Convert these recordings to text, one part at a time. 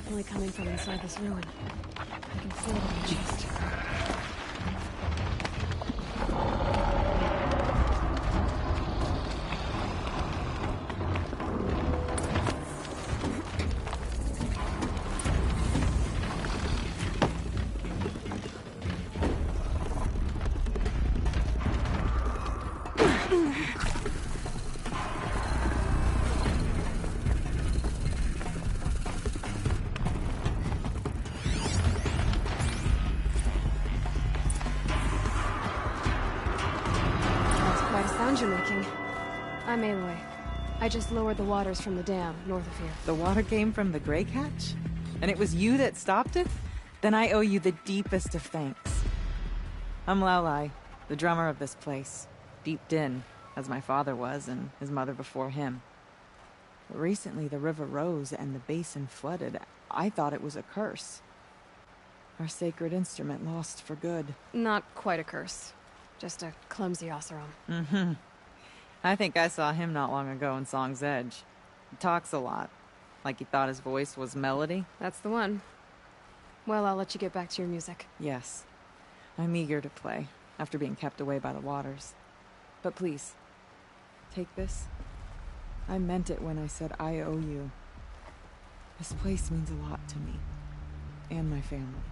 definitely coming from inside this ruin. I can feel it in my chest. You're making. I'm Aloy. I just lowered the waters from the dam north of here. The water came from the Grey Catch? And it was you that stopped it? Then I owe you the deepest of thanks. I'm Laulai, the drummer of this place. Deep Din, as my father was and his mother before him. But recently the river rose and the basin flooded. I thought it was a curse. Our sacred instrument lost for good. Not quite a curse. Just a clumsy Oseram. Mm-hmm. I think I saw him not long ago in Song's Edge. He talks a lot. Like he thought his voice was melody. That's the one. Well, I'll let you get back to your music. Yes. I'm eager to play, after being kept away by the waters. But please, take this. I meant it when I said I owe you. This place means a lot to me. And my family.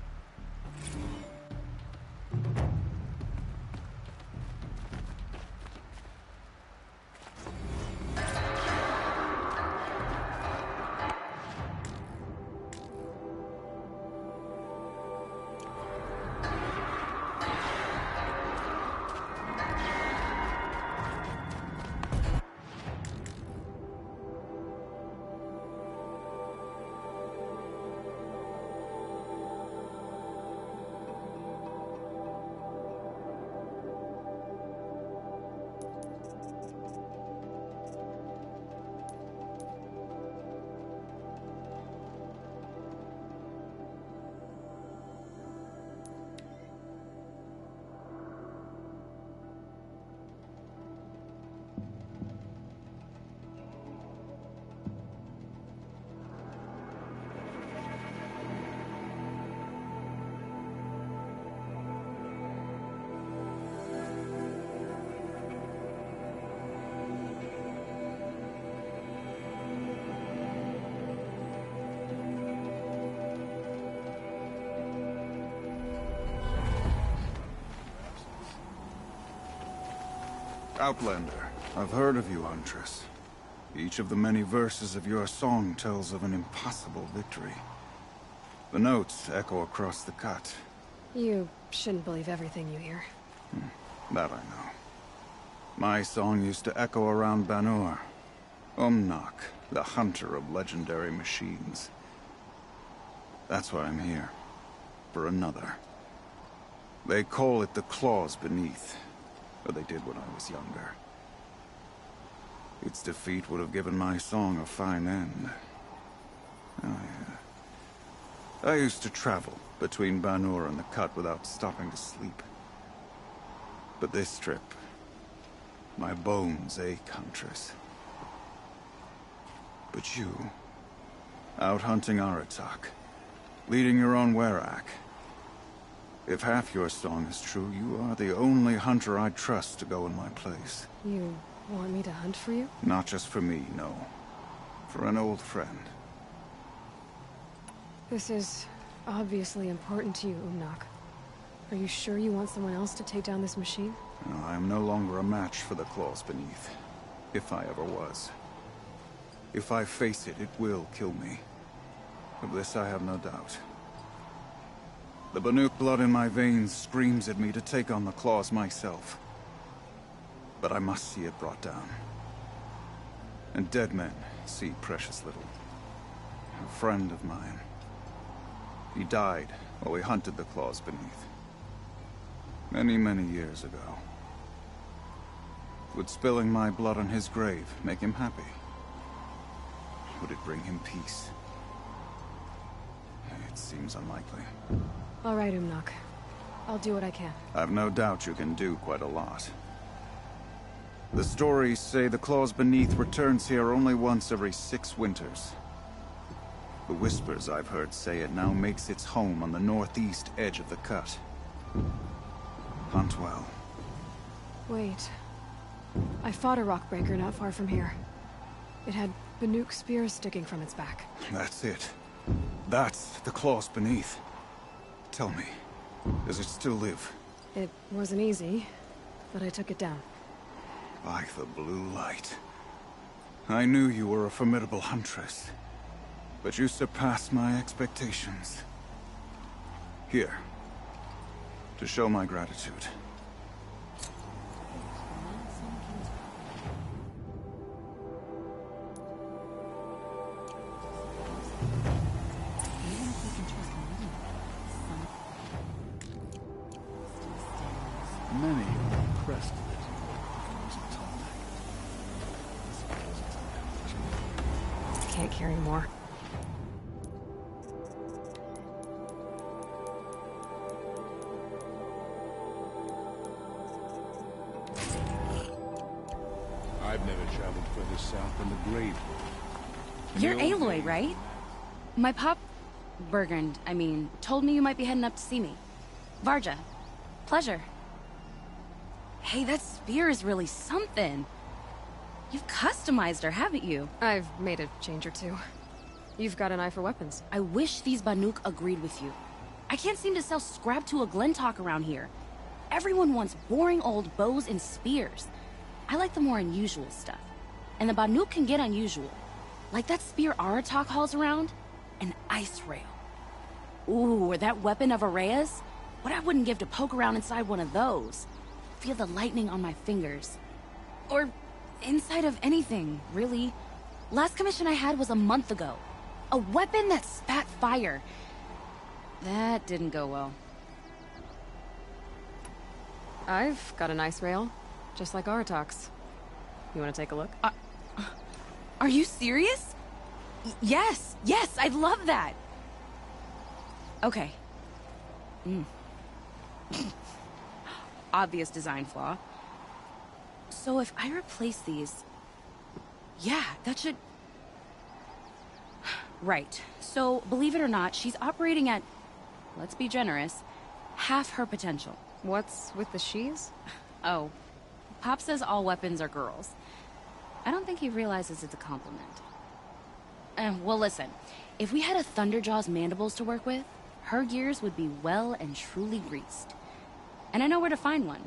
Outlander, I've heard of you, Huntress. Each of the many verses of your song tells of an impossible victory. The notes echo across the cut. You shouldn't believe everything you hear. That I know. My song used to echo around Banur. Umnak, the hunter of legendary machines. That's why I'm here. For another. They call it the Claws Beneath. Or they did when I was younger. Its defeat would have given my song a fine end. Oh, yeah. I used to travel between Banur and the Cut without stopping to sleep. But this trip, my bones ache, Huntress. But you, out hunting Aratak, leading your own Werak. If half your song is true, you are the only hunter I'd trust to go in my place. You want me to hunt for you? Not just for me, no. For an old friend. This is obviously important to you, Umnak. Are you sure you want someone else to take down this machine? No, I am no longer a match for the Claws Beneath. If I ever was. If I face it, it will kill me. Of this I have no doubt. The Banuk blood in my veins screams at me to take on the Claws myself. But I must see it brought down. And dead men see precious little. A friend of mine. He died while we hunted the Claws Beneath. Many, many years ago. Would spilling my blood on his grave make him happy? Would it bring him peace? It seems unlikely. All right, Umnak. I'll do what I can. I've no doubt you can do quite a lot. The stories say the Claws Beneath returns here only once every 6 winters. The whispers I've heard say it now makes its home on the northeast edge of the cut. Hunt well. Wait. I fought a rockbreaker not far from here. It had Banuk spears sticking from its back. That's it. That's the claws beneath. Tell me, does it still live? It wasn't easy, but I took it down. Like the blue light. I knew you were a formidable huntress, but you surpassed my expectations. Here, to show my gratitude. Many are impressed with it. Can't carry more. I've never traveled further south than the Great. You're Aloy, right? My pop... Bergund, I mean, told me you might be heading up to see me. Varja. Pleasure. Hey, that spear is really something. You've customized her, haven't you? I've made a change or two. You've got an eye for weapons. I wish these Banuk agreed with you. I can't seem to sell scrap to a Glentalk around here. Everyone wants boring old bows and spears. I like the more unusual stuff. And the Banuk can get unusual. Like that spear Aratak hauls around. An ice rail. Ooh, or that weapon of Araya's? What I wouldn't give to poke around inside one of those. Feel the lightning on my fingers. Or inside of anything, really. Last commission I had was a month ago. A weapon that spat fire. That didn't go well. I've got an ice rail, just like Aratak's. You want to take a look? Are you serious? Yes, yes, I'd love that. Okay. Obvious design flaw. So if I replace these... Yeah, that should... Right. So, believe it or not, she's operating at, let's be generous, half her potential. What's with the she's? Oh, Pop says all weapons are girls. I don't think he realizes it's a compliment. Well, listen. If we had a Thunderjaw's mandibles to work with, her gears would be well and truly greased. And I know where to find one,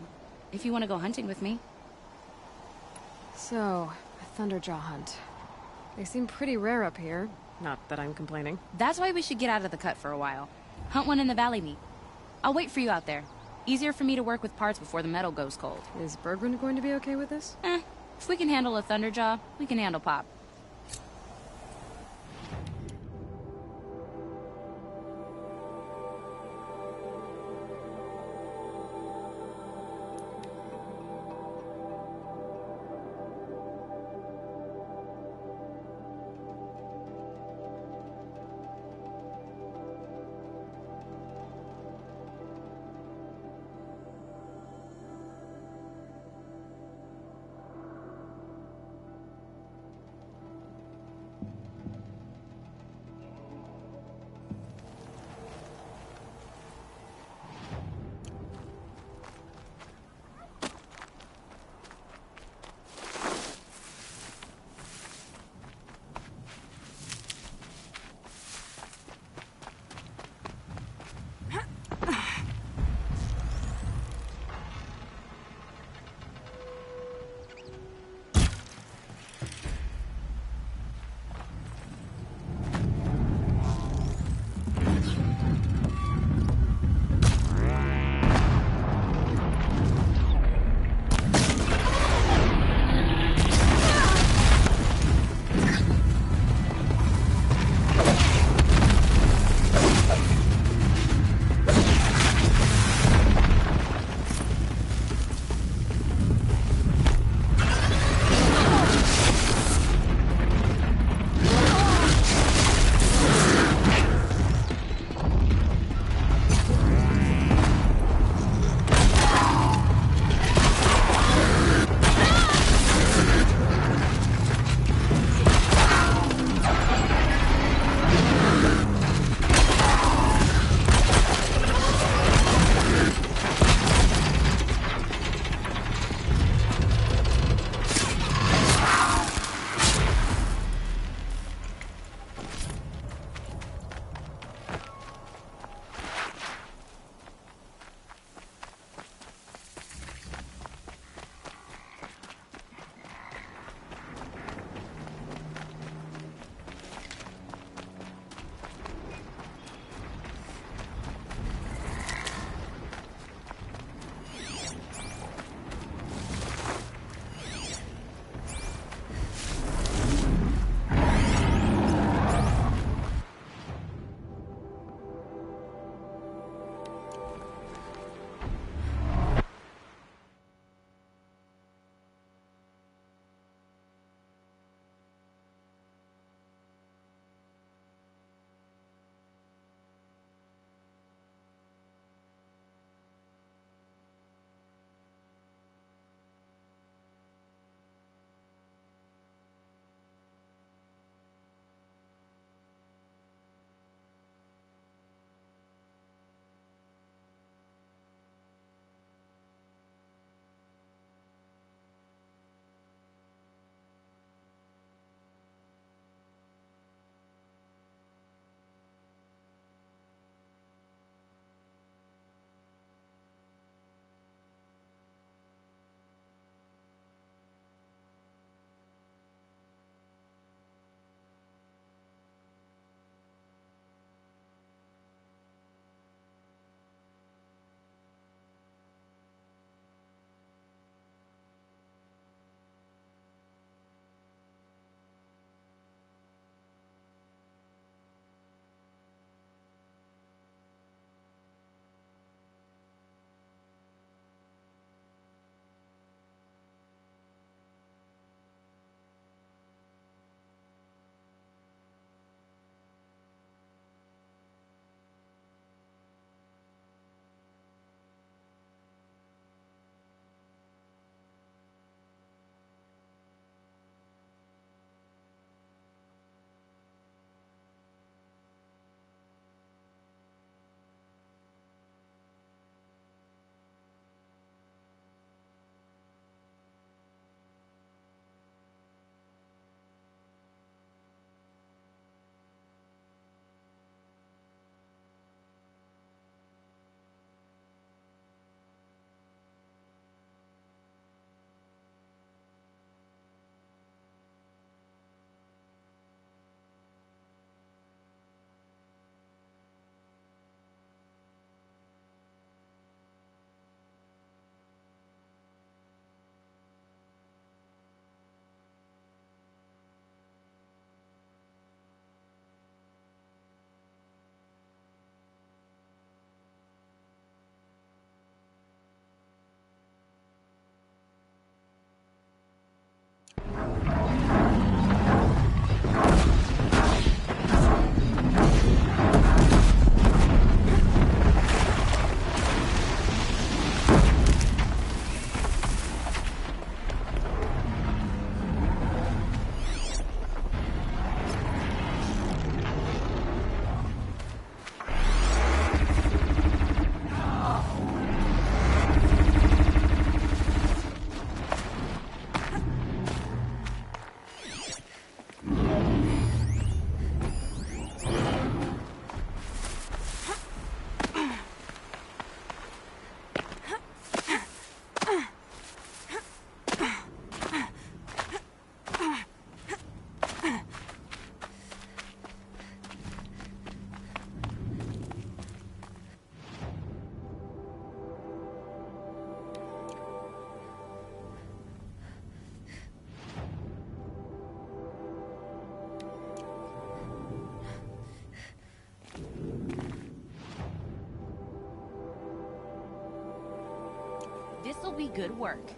if you want to go hunting with me. So, a Thunderjaw hunt. They seem pretty rare up here. Not that I'm complaining. That's why we should get out of the cut for a while. Hunt one in the valley meet. I'll wait for you out there. Easier for me to work with parts before the metal goes cold. Is Bergman going to be okay with this? If we can handle a Thunderjaw, we can handle Pop. be good work.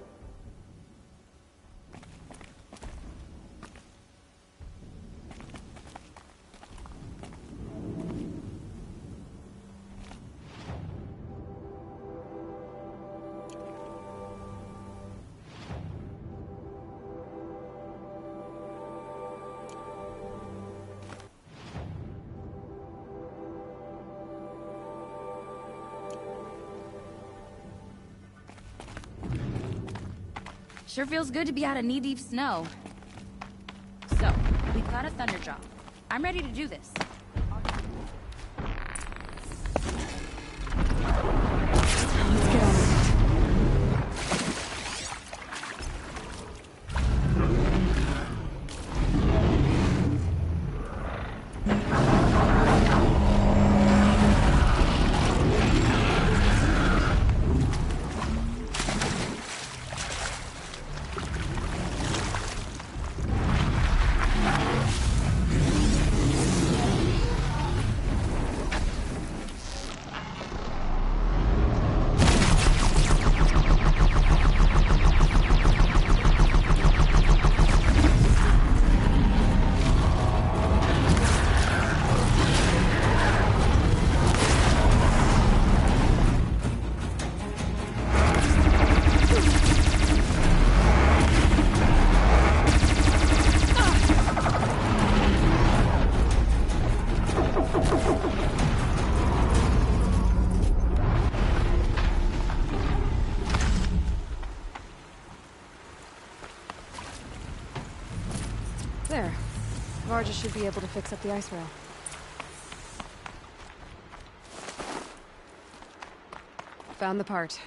Sure feels good to be out of knee-deep snow. So, we've got a Thunderjaw. I'm ready to do this. Let's get on with it. There. Varja should be able to fix up the ice rail. Found the part.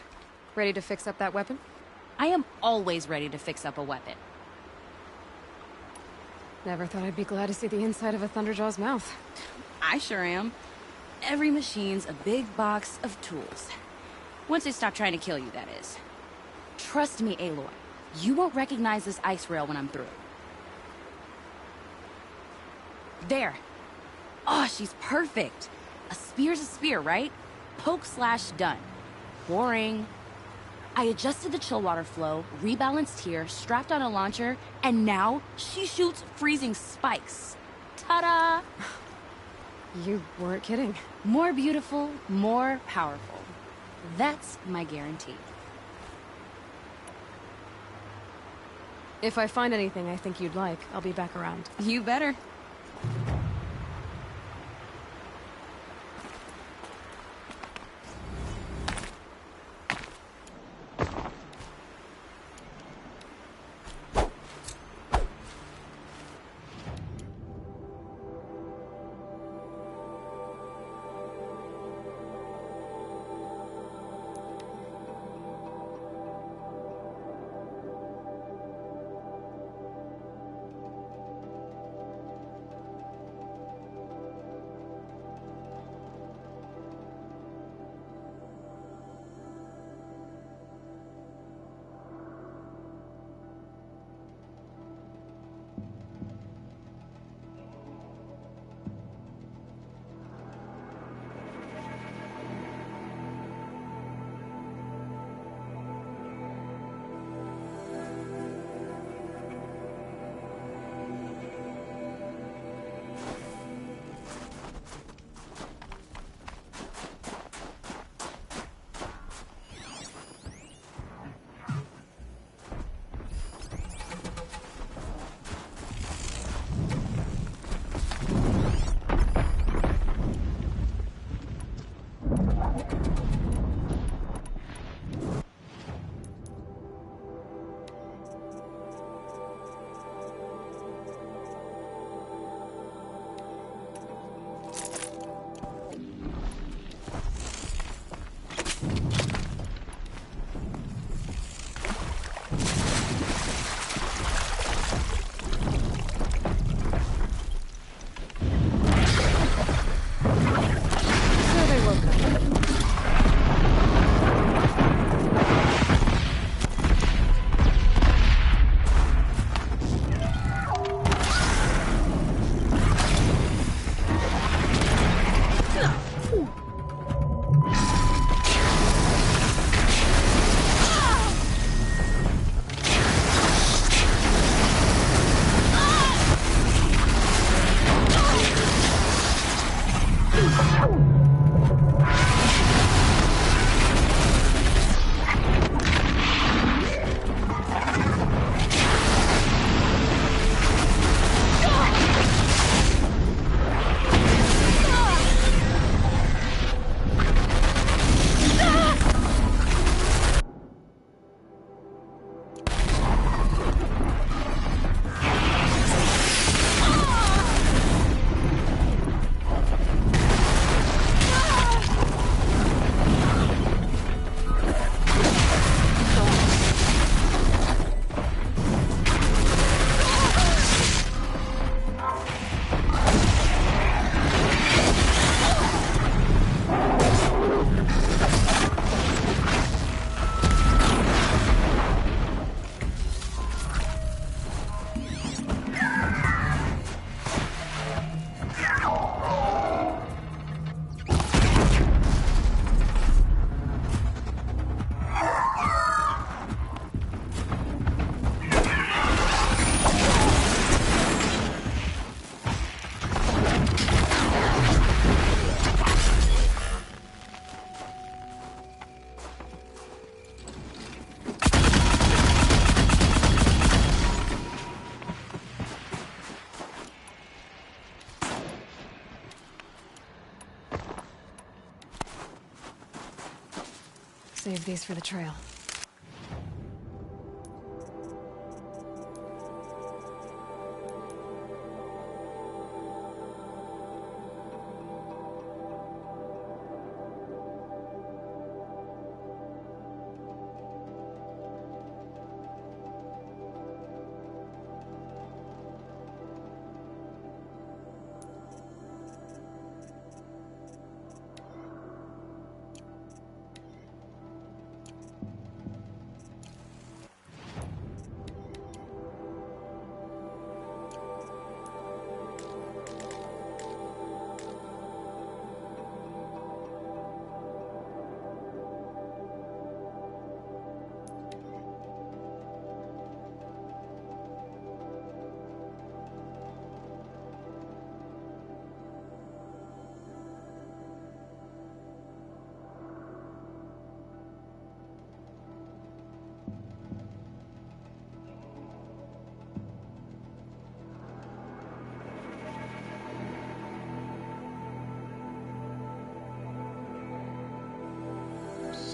Ready to fix up that weapon? I am always ready to fix up a weapon. Never thought I'd be glad to see the inside of a Thunderjaw's mouth. I sure am. Every machine's a big box of tools. Once they stop trying to kill you, that is. Trust me, Aloy. You won't recognize this ice rail when I'm through. There. Oh, she's perfect. A spear's a spear, right? Poke slash done. Boring. I adjusted the chill water flow, rebalanced here, strapped on a launcher, and now she shoots freezing spikes. Ta-da! You weren't kidding. More beautiful, more powerful. That's my guarantee. If I find anything I think you'd like, I'll be back around. You better. save these for the trail.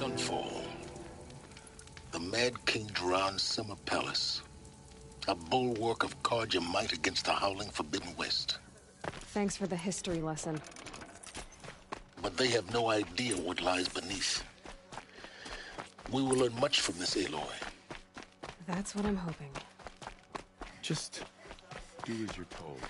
Sunfall. The Mad King Duran's summer palace. A bulwark of Carja might against the howling Forbidden West. Thanks for the history lesson. But they have no idea what lies beneath. We will learn much from this Aloy. That's what I'm hoping. Just do as you're told.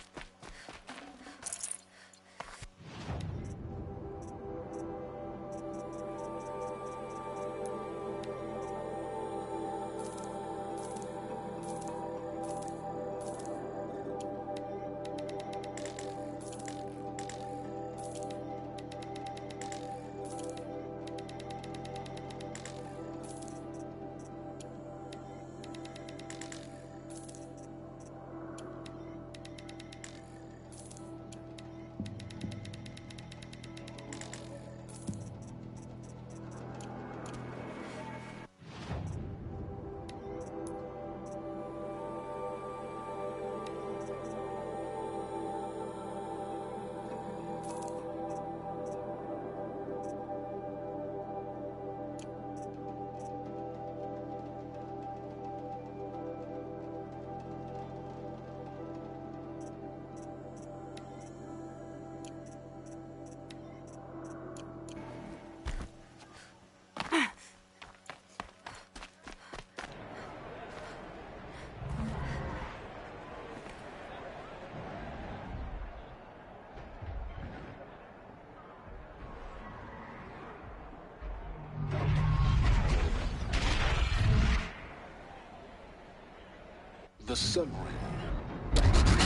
The Sun Ring.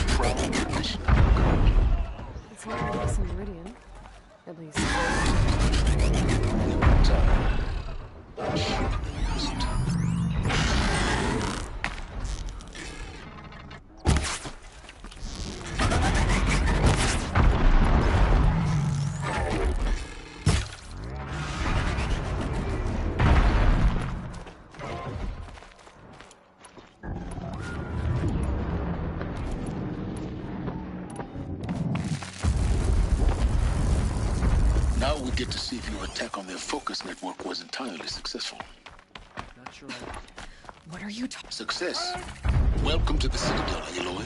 Proud tradition. It's not like this in Meridian. At least. Now we get to see if your attack on their focus network was entirely successful. Not sure. What are you talking? Success. Welcome to the Citadel, Aloy.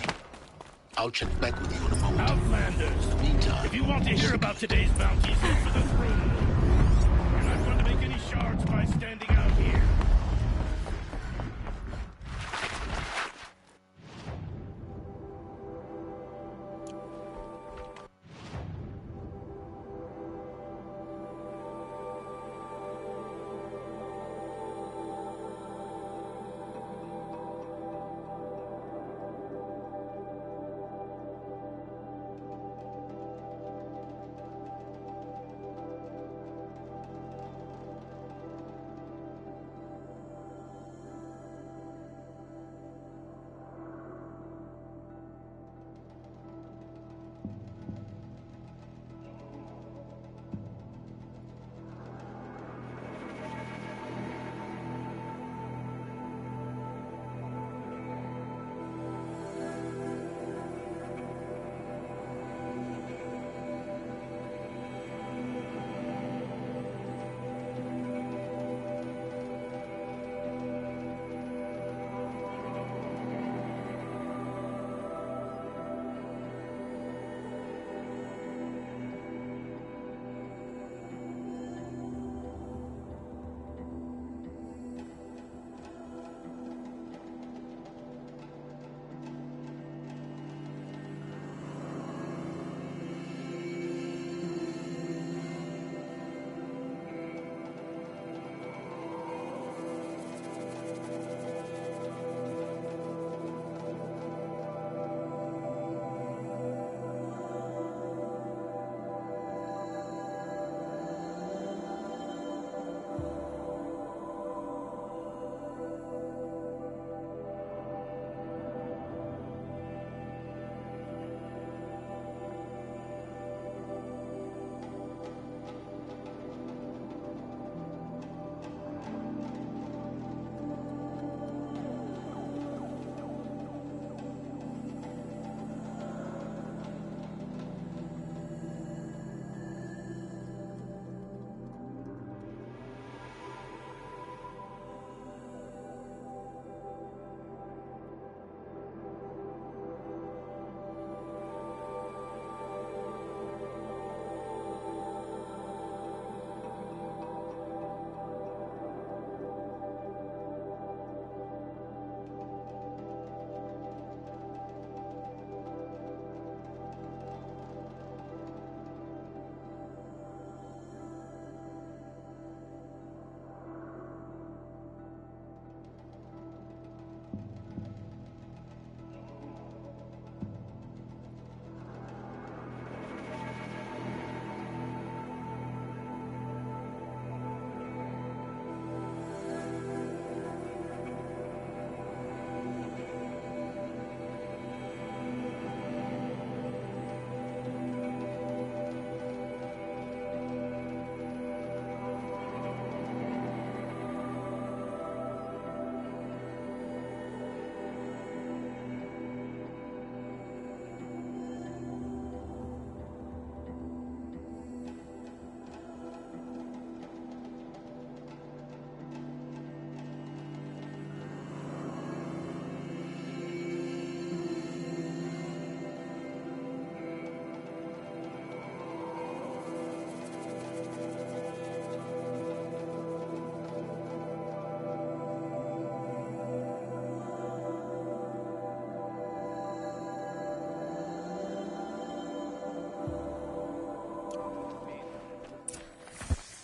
I'll check back with you in a moment. Outlanders, In the meantime, if you want to hear about today's bounties, head for the throne room. You're not going to make any shards by standing out here.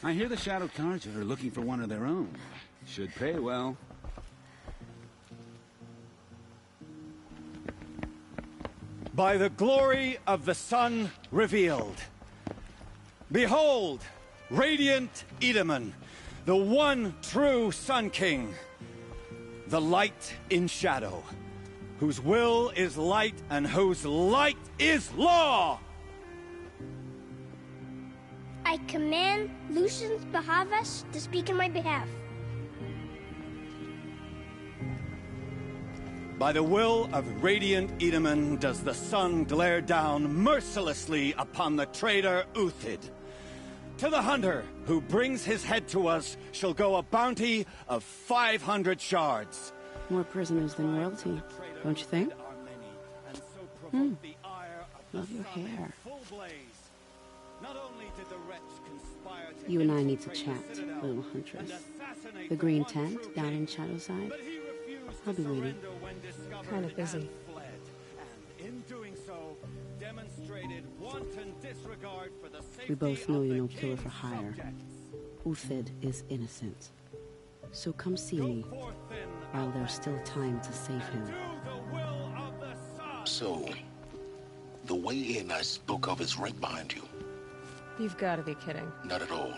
I hear the Shadow Carja are looking for one of their own. Should pay well. By the glory of the sun revealed. Behold, radiant Edaman, the one true Sun King. The light in shadow, whose will is light and whose light is law! I command Lucius Bahavas to speak in my behalf. By the will of radiant Edaman does the sun glare down mercilessly upon the traitor Uthid. To the hunter who brings his head to us shall go a bounty of 500 shards. More prisoners than royalty, don't you think? Love your hair. You and I need to chat, little huntress. The green tent down in Shadowside. I'll be waiting. Kind of busy. We both know you're no killer for hire. Uthid is innocent. So come see me, while there's still time to save him. So, the way in I spoke of is right behind you. You've got to be kidding. Not at all.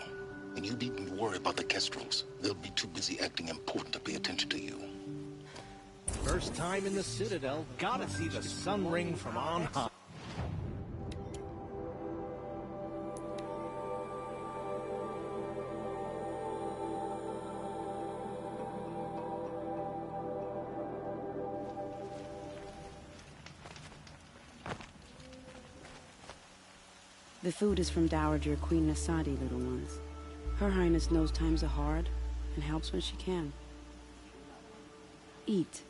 And you needn't worry about the Kestrels. They'll be too busy acting important to pay attention to you. First time in the Citadel, gotta see the sun ring from on high. The food is from Dowager Queen Nasadi, little ones. Her Highness knows times are hard, and helps when she can. Eat,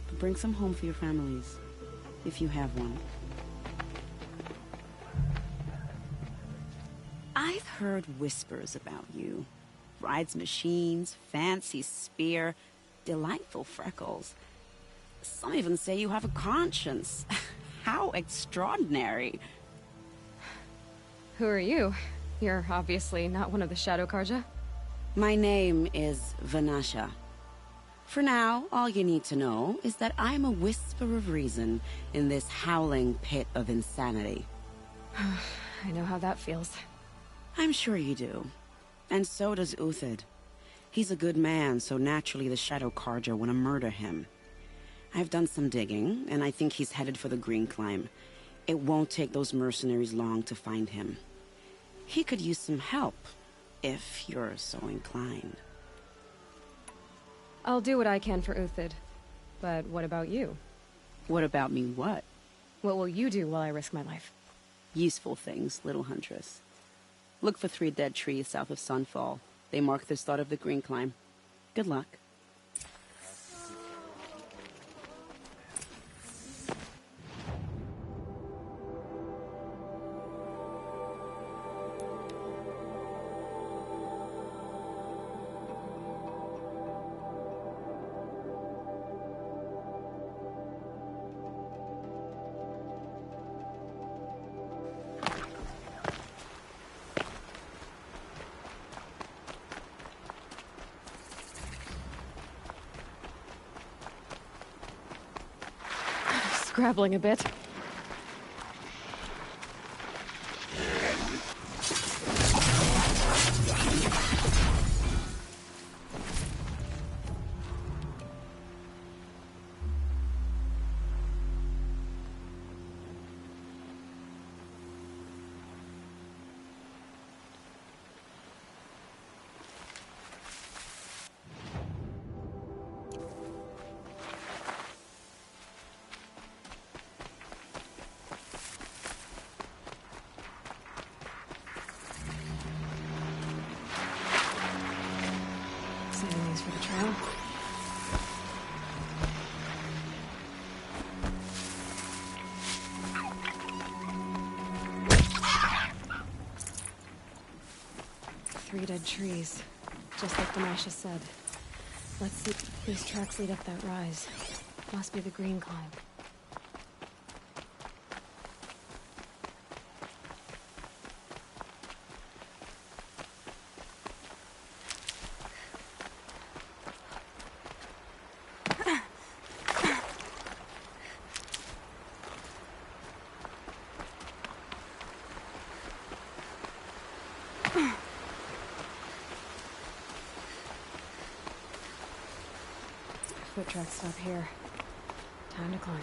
but bring some home for your families, if you have one. I've heard whispers about you. Rides machines, fancy spear, delightful freckles. Some even say you have a conscience. How extraordinary. Who are you? You're obviously not one of the Shadow Carja. My name is Vanasha. For now, all you need to know is that I'm a whisper of reason in this howling pit of insanity. I know how that feels. I'm sure you do. And so does Uthid. He's a good man, so naturally the Shadow Carja want to murder him. I've done some digging, and I think he's headed for the Green Climb. It won't take those mercenaries long to find him. He could use some help, if you're so inclined. I'll do what I can for Uthid. But what about you? What about me what? What will you do while I risk my life? Useful things, little huntress. Look for 3 dead trees south of Sunfall. They mark the start of the Green Climb. Good luck. Scrabbling a bit. Saving these for the trail. Three dead trees, just like Vanasha said. Let's see if these tracks lead up that rise. Must be the Green Climb. tracks stop here. Time to climb.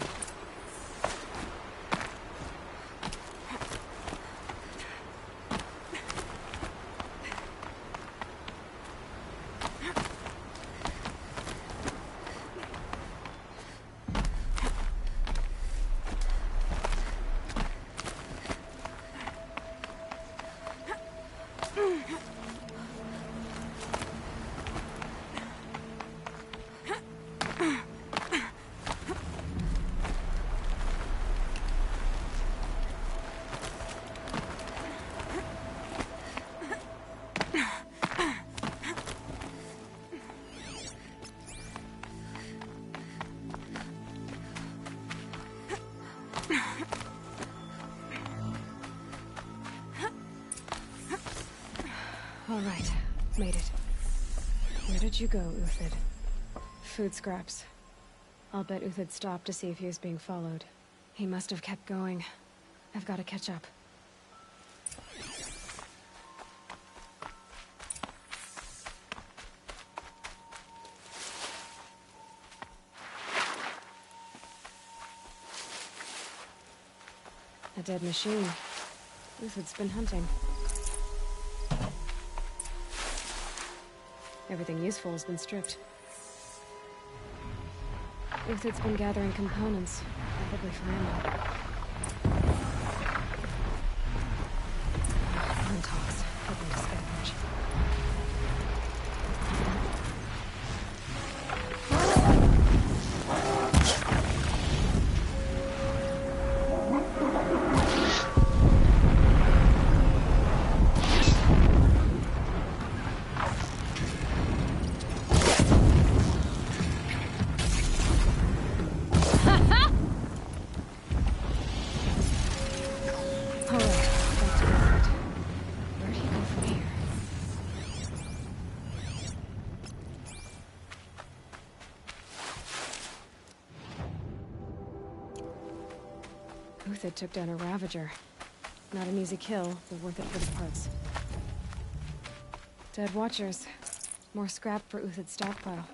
All right, made it. Where did you go, Uthid? Food scraps. I'll bet Uthid stopped to see if he was being followed. He must have kept going. I've got to catch up. A dead machine. Uthid's been hunting. Everything useful has been stripped. Uthid's been gathering components, probably for ammo. Untossed, hoping to scavenge. Uthid took down a Ravager. Not an easy kill, but worth it for the parts. Dead Watchers. More scrap for Uthid's stockpile.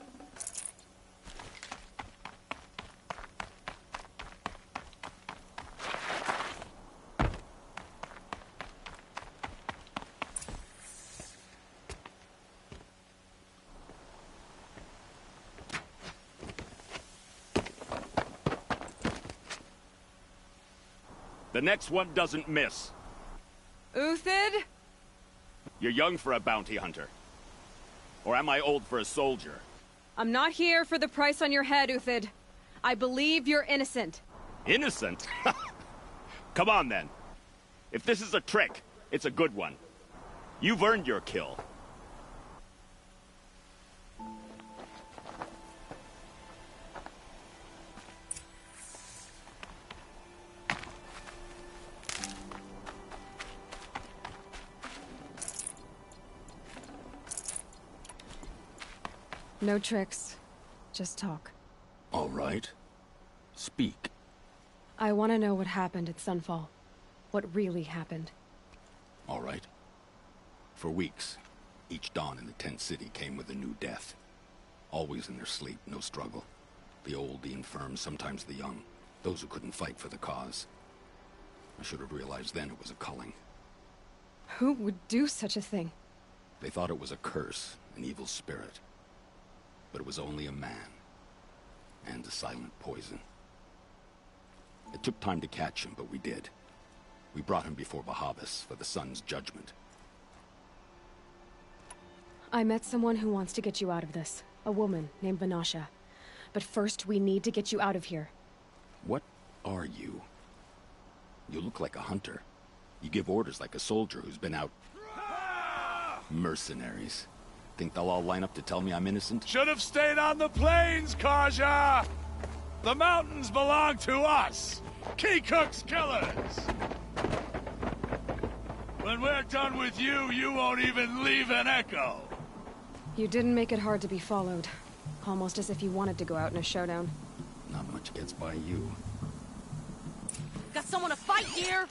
The next one doesn't miss. Uthid? You're young for a bounty hunter. Or am I old for a soldier? I'm not here for the price on your head, Uthid. I believe you're innocent. Innocent? Come on, then. If this is a trick, it's a good one. You've earned your kill. No tricks. Just talk. All right. Speak. I want to know what happened at Sunfall. What really happened. All right. For weeks, each dawn in the tent city came with a new death. Always in their sleep, no struggle. The old, the infirm, sometimes the young. Those who couldn't fight for the cause. I should have realized then it was a culling. Who would do such a thing? They thought it was a curse, an evil spirit. But it was only a man. And a silent poison. It took time to catch him, but we did. We brought him before Bahavas for the sun's judgment. I met someone who wants to get you out of this. A woman named Vanasha. But first, we need to get you out of here. What are you? You look like a hunter. You give orders like a soldier who's been out... Mercenaries. Think they'll all line up to tell me I'm innocent? Should have stayed on the plains, Kaja! The mountains belong to us! Keecook's killers! When we're done with you, you won't even leave an echo! You didn't make it hard to be followed. Almost as if you wanted to go out in a showdown. Not much gets by you. Got someone to fight here!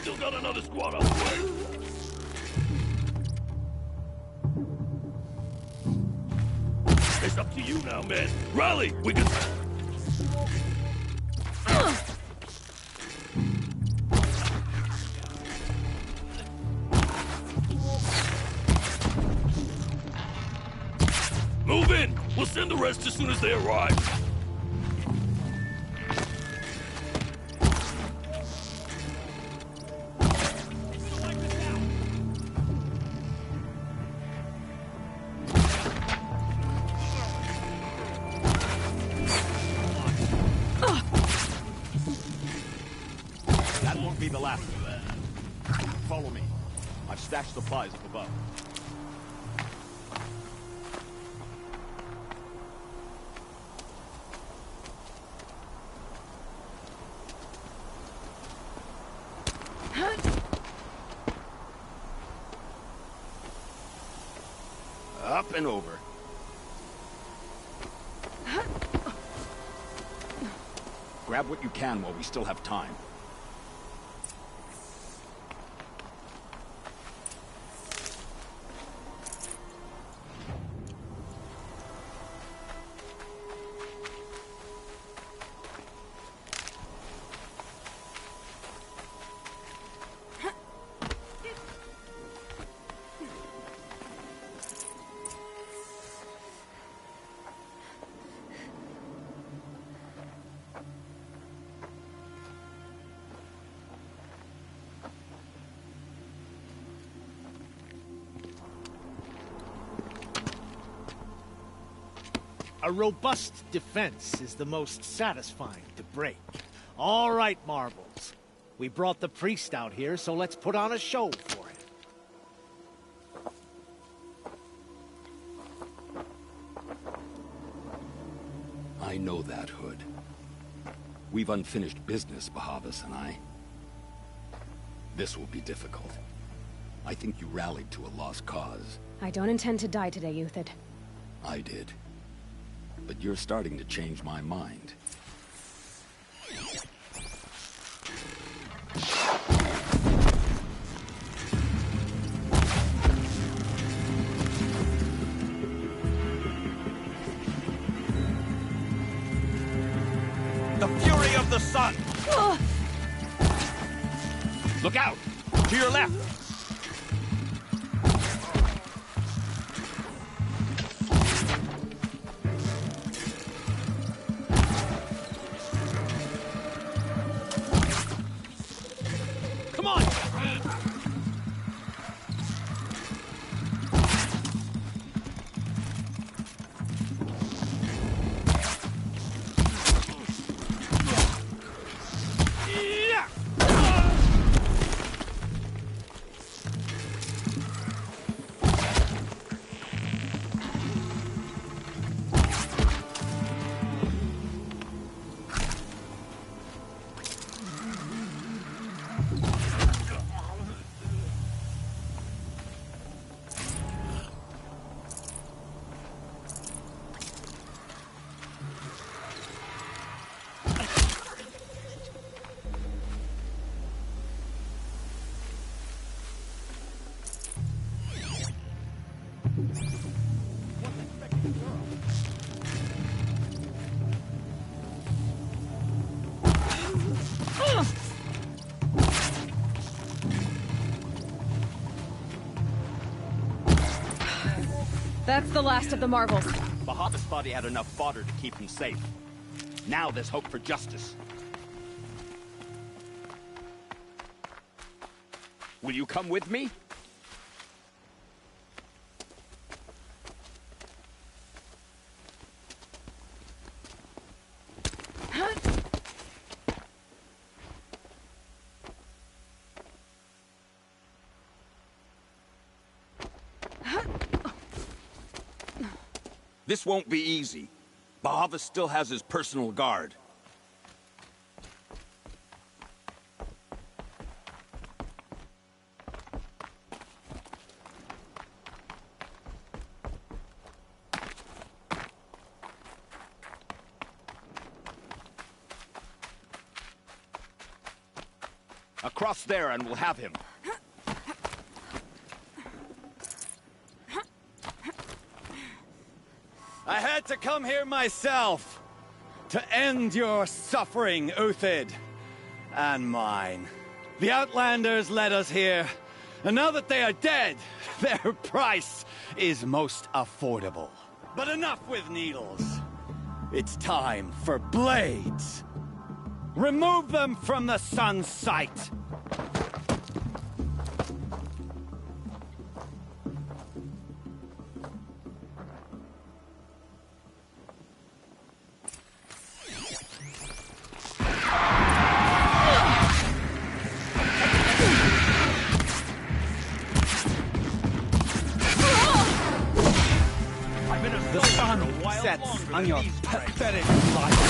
Still got another squad on the way. It's up to you now, man. Rally! We can... Move in! We'll send the rest as soon as they arrive. That won't be the last of them. Follow me. I've stashed supplies up above. Up and over. Grab what you can while we still have time. A robust defense is the most satisfying to break. All right, Marbles. We brought the priest out here, so let's put on a show for him. I know that, Hood. We've unfinished business, Bahavas and I. This will be difficult. I think you rallied to a lost cause. I don't intend to die today, Euthyd. I did. But you're starting to change my mind. The fury of the sun! Look out! To your left! Come on! That's the last of the Marvels. Bahavas thought he had enough fodder to keep him safe. Now there's hope for justice. Will you come with me? This won't be easy. Bahavas still has his personal guard. A Across there and we'll have him. I had to come here myself to end your suffering, Uthid, and mine. The Outlanders led us here, and now that they are dead, their price is most affordable. But enough with needles. It's time for blades. Remove them from the sun's sight. The sun sets on your pathetic life.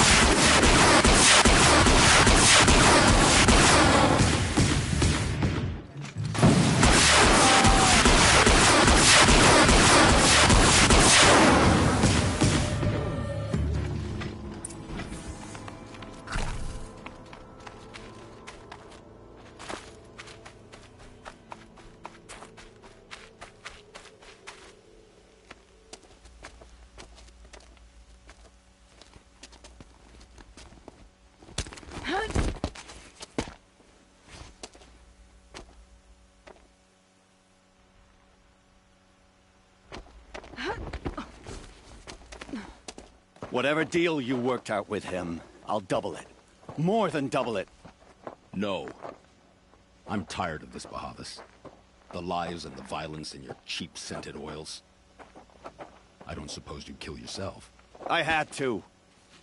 Whatever deal you worked out with him, I'll double it. More than double it. No. I'm tired of this, Bahavas. The lies and the violence and your cheap-scented oils. I don't suppose you'd kill yourself. I had to.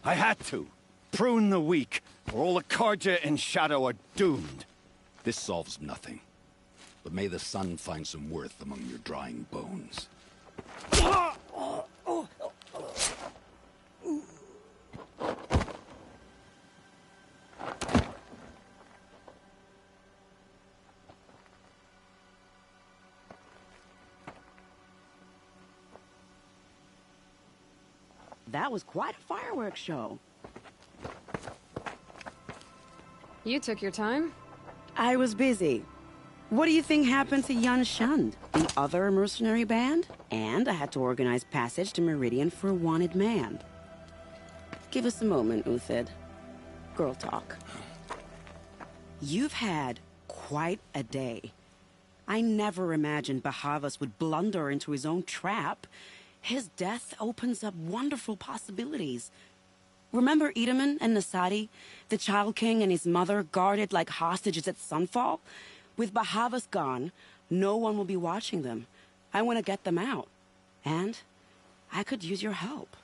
I had to. Prune the weak, or all the Karja in Shadow are doomed. This solves nothing. But may the sun find some worth among your drying bones. That was quite a fireworks show. You took your time? I was busy. What do you think happened to Yun Shund, the other mercenary band? And I had to organize passage to Meridian for a wanted man. Give us a moment, Uthid. Girl talk. You've had quite a day. I never imagined Bahavas would blunder into his own trap. His death opens up wonderful possibilities. Remember Edaman and Nasadi, the Child King and his mother guarded like hostages at sunfall? With Bahavas gone, no one will be watching them. I want to get them out. And I could use your help.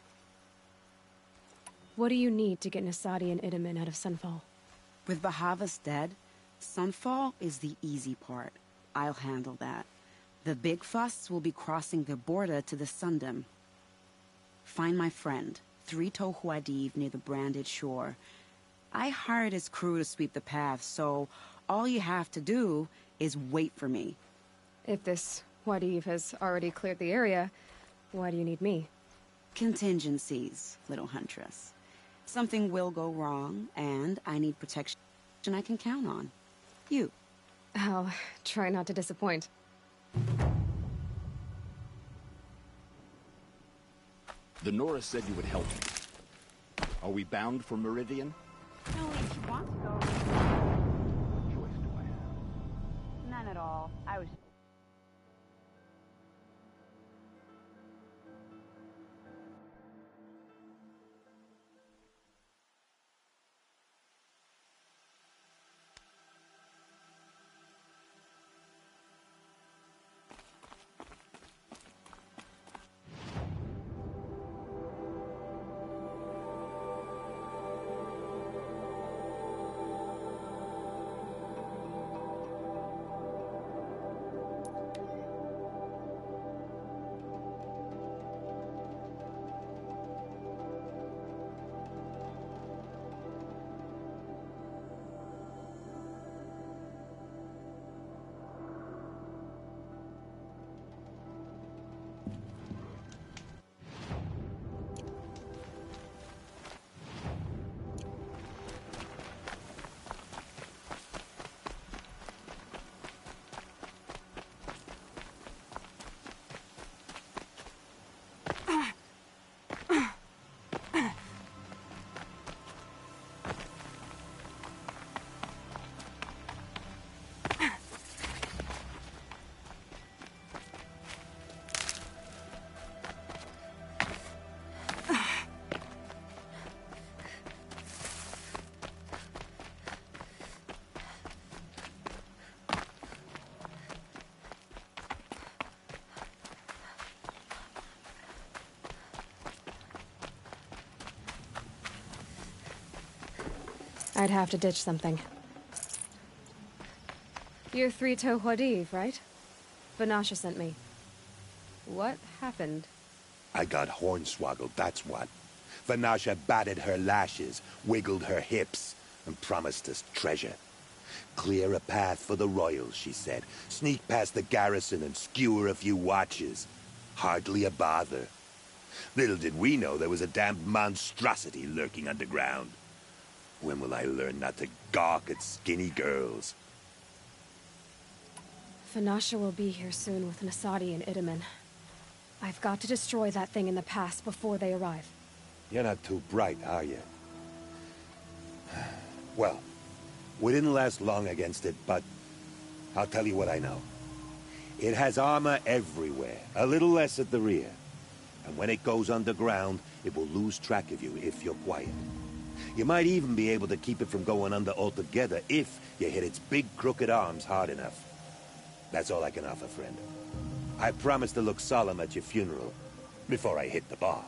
What do you need to get Nasadi and Edaman out of Sunfall? With Bahavas dead, Sunfall is the easy part. I'll handle that. The big fuss will be crossing the border to the Sundom. Find my friend, 3 Tohuadiv near the branded shore. I hired his crew to sweep the path, so all you have to do is wait for me. If this Wadiv has already cleared the area, why do you need me? Contingencies, little huntress. Something will go wrong, and I need protection I can count on. You. I'll try not to disappoint. The Nora said you would help me. Are we bound for Meridian? No, if you want to go. What choice do I have? None at all. I was... Might have to ditch something. You're Three-Toe Huadiv, right? Vanasha sent me. What happened? I got hornswoggled, that's what. Vanasha batted her lashes, wiggled her hips, and promised us treasure. Clear a path for the royals, she said. Sneak past the garrison and skewer a few watches. Hardly a bother. Little did we know there was a damned monstrosity lurking underground. When will I learn not to gawk at skinny girls? Vanasha will be here soon with Nasadi and Idaman. I've got to destroy that thing in the past before they arrive. You're not too bright, are you? Well, we didn't last long against it, but I'll tell you what I know. It has armor everywhere, a little less at the rear. And when it goes underground, it will lose track of you if you're quiet. You might even be able to keep it from going under altogether if you hit its big crooked arms hard enough. That's all I can offer, friend. I promise to look solemn at your funeral before I hit the bar.